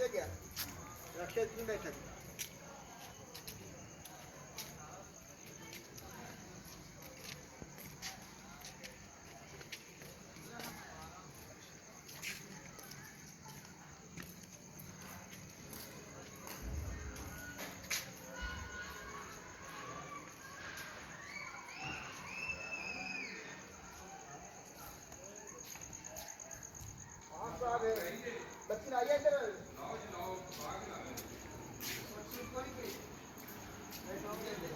किधर गया? रक्षा क्यों बैठा? बच्ची आई है इधर। लाओ जी लाओ, बाग ला लो। बच्ची कोई नहीं। मैं काम कर ले।